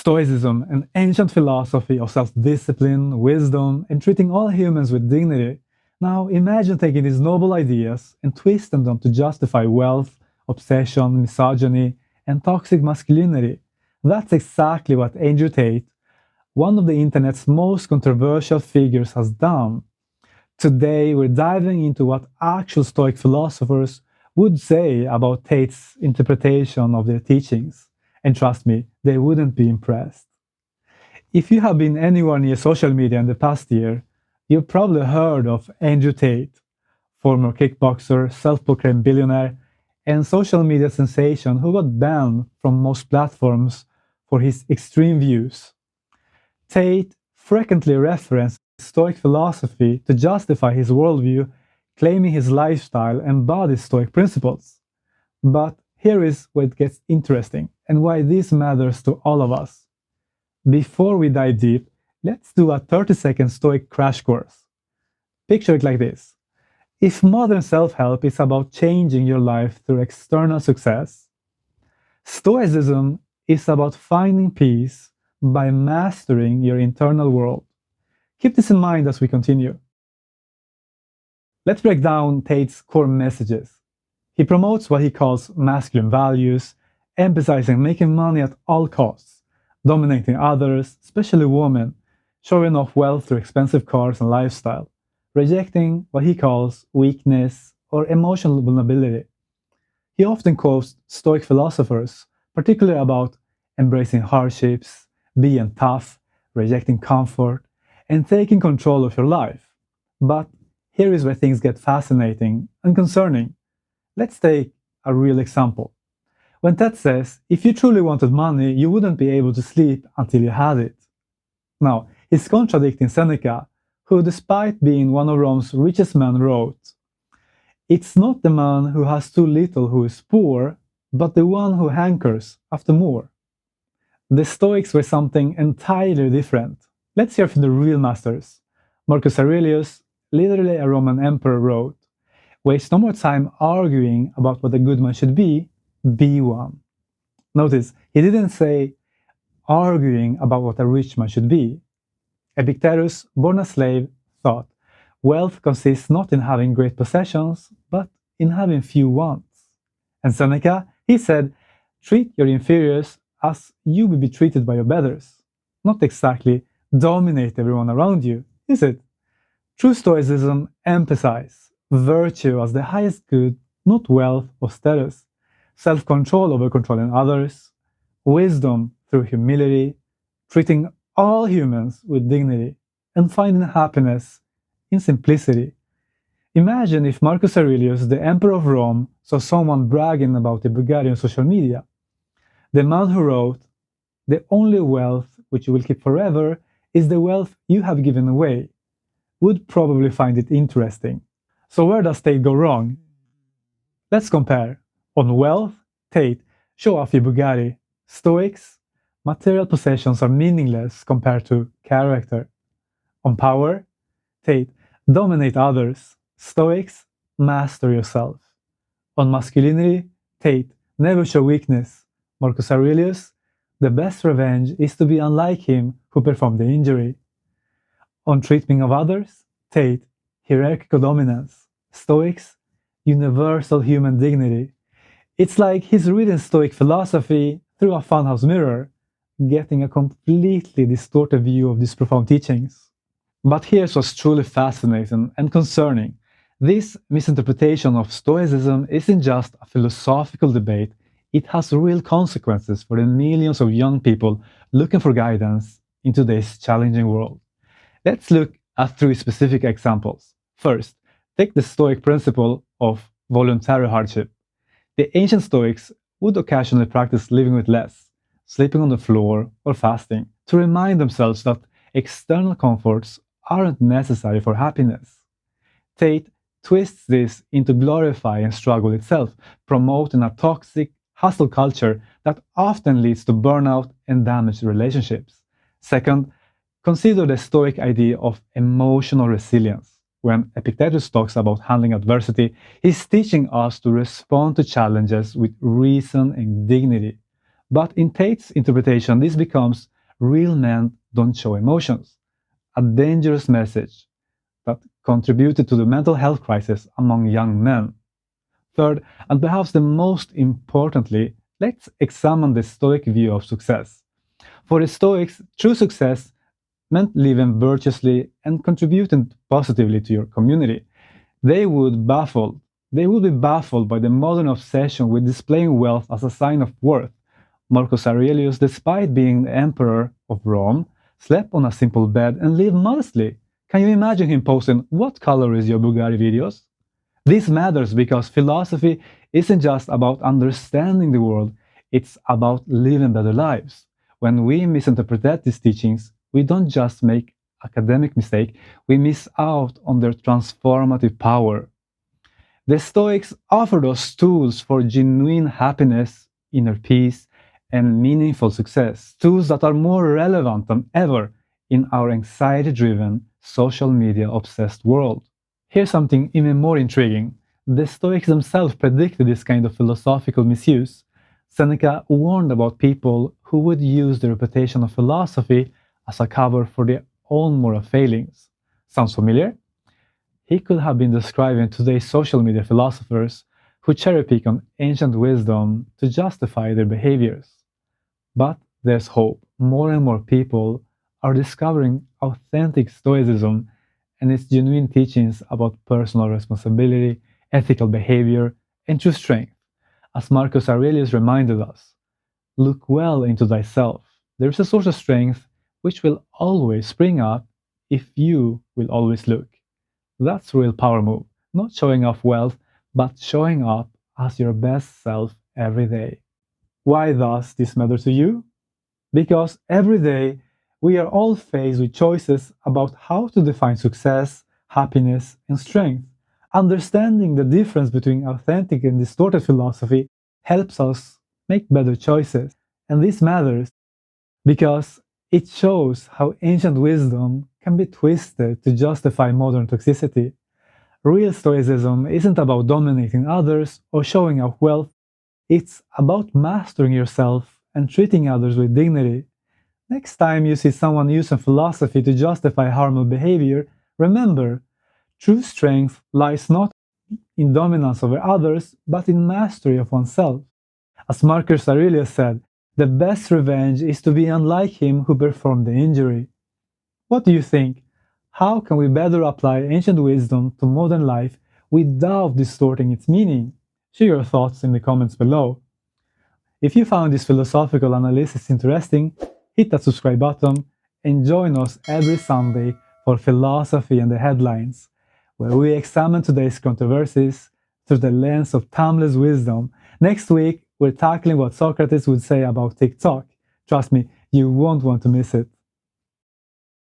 Stoicism, an ancient philosophy of self-discipline, wisdom, and treating all humans with dignity. Now imagine taking these noble ideas and twisting them to justify wealth, obsession, misogyny, and toxic masculinity. That's exactly what Andrew Tate, one of the internet's most controversial figures, has done. Today, we're diving into what actual Stoic philosophers would say about Tate's interpretation of their teachings. And trust me, they wouldn't be impressed. If you have been anywhere near social media in the past year, you've probably heard of Andrew Tate, former kickboxer, self proclaimed billionaire, and social media sensation who got banned from most platforms for his extreme views. Tate frequently referenced Stoic philosophy to justify his worldview, claiming his lifestyle embodies Stoic principles. But here is where it gets interesting and why this matters to all of us. Before we dive deep, let's do a 30-second Stoic crash course. Picture it like this. If modern self-help is about changing your life through external success, Stoicism is about finding peace by mastering your internal world. Keep this in mind as we continue. Let's break down Tate's core messages. He promotes what he calls masculine values, emphasizing making money at all costs, dominating others, especially women, showing off wealth through expensive cars and lifestyle, rejecting what he calls weakness or emotional vulnerability. He often quotes Stoic philosophers, particularly about embracing hardships, being tough, rejecting comfort, and taking control of your life. But here is where things get fascinating and concerning. Let's take a real example. When Ted says, if you truly wanted money, you wouldn't be able to sleep until you had it. Now, he's contradicting Seneca, who, despite being one of Rome's richest men, wrote, "It's not the man who has too little who is poor, but the one who hankers after more." The Stoics were something entirely different. Let's hear from the real masters. Marcus Aurelius, literally a Roman emperor, wrote, "Waste no more time arguing about what a good man should be one." Notice, he didn't say arguing about what a rich man should be. Epictetus, born a slave, thought, wealth consists not in having great possessions, but in having few wants. And Seneca, he said, treat your inferiors as you would be treated by your betters. Not exactly dominate everyone around you, is it? True Stoicism emphasizes virtue as the highest good, not wealth or status, self-control over controlling others, wisdom through humility, treating all humans with dignity, and finding happiness in simplicity. Imagine if Marcus Aurelius, the Emperor of Rome, saw someone bragging about the Bugatti on social media. The man who wrote, "The only wealth which you will keep forever is the wealth you have given away," would probably find it interesting. So where does Tate go wrong? Let's compare. On wealth, Tate, show off your Bugatti. Stoics, material possessions are meaningless compared to character. On power, Tate, dominate others. Stoics, master yourself. On masculinity, Tate, never show weakness. Marcus Aurelius, the best revenge is to be unlike him who performed the injury. On treatment of others, Tate, hierarchical dominance. Stoics, universal human dignity. It's like he's reading Stoic philosophy through a funhouse mirror, getting a completely distorted view of these profound teachings. But here's what's truly fascinating and concerning. This misinterpretation of Stoicism isn't just a philosophical debate, it has real consequences for the millions of young people looking for guidance in today's challenging world. Let's look at three specific examples. First, take the Stoic principle of voluntary hardship. The ancient Stoics would occasionally practice living with less, sleeping on the floor, or fasting, to remind themselves that external comforts aren't necessary for happiness. Tate twists this into glorifying struggle itself, promoting a toxic hustle culture that often leads to burnout and damaged relationships. Second, consider the Stoic idea of emotional resilience. When Epictetus talks about handling adversity, he's teaching us to respond to challenges with reason and dignity. But in Tate's interpretation, this becomes real men don't show emotions, a dangerous message that contributed to the mental health crisis among young men. Third, and perhaps the most importantly, let's examine the Stoic view of success. For the Stoics, true success meant living virtuously and contributing positively to your community. They would baffled. They would be baffled by the modern obsession with displaying wealth as a sign of worth. Marcus Aurelius, despite being the emperor of Rome, slept on a simple bed and lived modestly. Can you imagine him posting, "What color is your Bugatti" videos? This matters because philosophy isn't just about understanding the world, it's about living better lives. When we misinterpret these teachings, we don't just make academic mistake, we miss out on their transformative power. The Stoics offered us tools for genuine happiness, inner peace, and meaningful success, tools that are more relevant than ever in our anxiety-driven, social media-obsessed world. Here's something even more intriguing. The Stoics themselves predicted this kind of philosophical misuse. Seneca warned about people who would use the reputation of philosophy as a cover for their own moral failings. Sounds familiar? He could have been describing today's social media philosophers who cherry pick on ancient wisdom to justify their behaviors. But there's hope. More and more people are discovering authentic Stoicism and its genuine teachings about personal responsibility, ethical behavior, and true strength. As Marcus Aurelius reminded us, look well into thyself. There is a source of strength which will always spring up if you will always look. That's real power move. Not showing off wealth, but showing up as your best self every day. Why does this matter to you? Because every day we are all faced with choices about how to define success, happiness, and strength. Understanding the difference between authentic and distorted philosophy helps us make better choices. And this matters because it shows how ancient wisdom can be twisted to justify modern toxicity. Real Stoicism isn't about dominating others or showing off wealth, it's about mastering yourself and treating others with dignity. Next time you see someone using philosophy to justify harmful behavior, remember, true strength lies not in dominance over others, but in mastery of oneself. As Marcus Aurelius said, the best revenge is to be unlike him who performed the injury. What do you think? How can we better apply ancient wisdom to modern life without distorting its meaning? Share your thoughts in the comments below. If you found this philosophical analysis interesting, hit that subscribe button and join us every Sunday for Philosophy and the Headlines, where we examine today's controversies through the lens of timeless wisdom. Next week, we're tackling what Socrates would say about TikTok. Trust me, you won't want to miss it.